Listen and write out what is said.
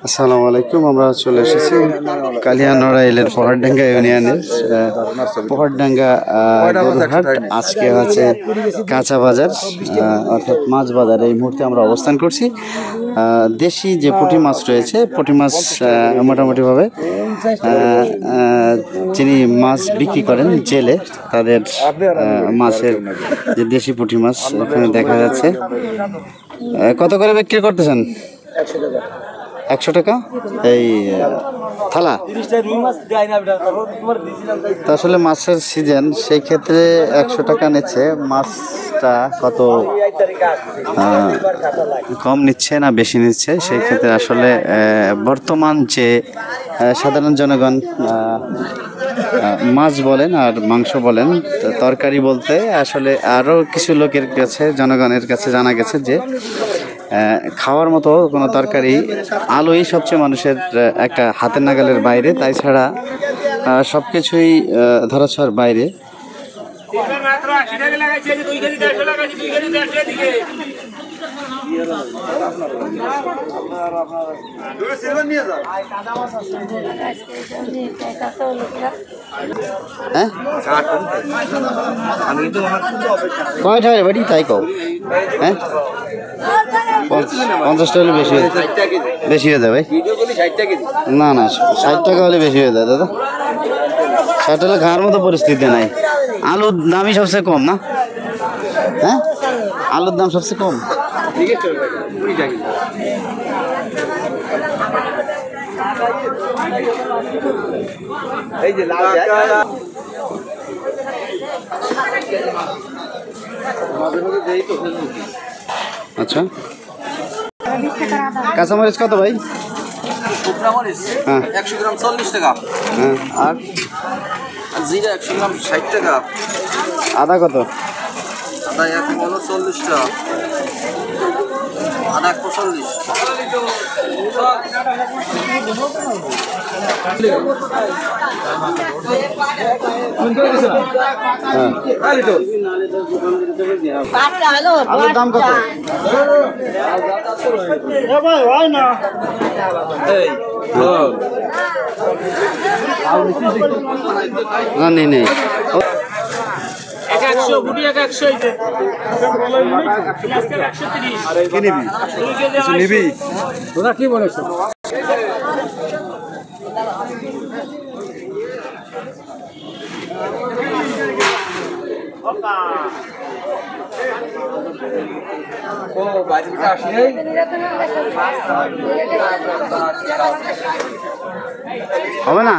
আসসালামু আলাইকুম। আমরা চলে এসেছি কালিয়া নড়াইলের পহাড়ডাঙ্গা ইউনিয়নের পহাড়ডাঙ্গা গরুহাট। আজকে হচ্ছে কাঁচা বাজার অর্থাৎ মাছ বাজার। এই মুহূর্তে আমরা অবস্থান করছি। দেশি যে পুঁটি মাছ রয়েছে, পুঁটি মাছ মোটামুটিভাবে যিনি মাছ বিক্রি করেন জেলে, তাদের মাছের যে দেশি পুঁটি মাছ এখানে দেখা যাচ্ছে। কত করে বিক্রি করতেছেন? 100 টাকা এই থালা। তো আসলে মাছের সিজন, সেই ক্ষেত্রে 100 টাকা নিচ্ছে। মাছটা কত কম নিচ্ছে না বেশি নিচ্ছে, সেই ক্ষেত্রে আসলে বর্তমান যে সাধারণ জনগণ মাছ বলেন আর মাংস বলেন, তরকারি বলতে আসলে আরও কিছু লোকের কাছে, জনগণের কাছে জানা গেছে যে খাওয়ার মতো কোনো তরকারি, আলুই সবচেয়ে মানুষের একটা হাতের নাগালের বাইরে, তাই ছাড়া সব কিছুই ধরাছোঁয়ার বাইরে। হ্যাঁ কয় টাকা বাড়ি তাই কও? হ্যাঁ 50 টাকা হলে বেশি বেশি হয়ে যায় ভাই। না না 60 টাকা হলে বেশি হয়ে যায় দাদা। 60 টাকা খাওয়ার মতো পরিস্থিতি নাই। আলুর দামই সবচেয়ে কম না? হ্যাঁ আলুর দাম সবচেয়ে কম। আচ্ছা, কাঁচামরিচ কত ভাই? হ্যাঁ 100 গ্রাম 40 টাকা। হ্যাঁ আর জিরা 100 গ্রাম 60 টাকা। আদা কত? আদা 140 টাকা। আদা 140। আলুর দাম কত? না নেই নেই। নিবি তোরা কি বলেছ? হবে না।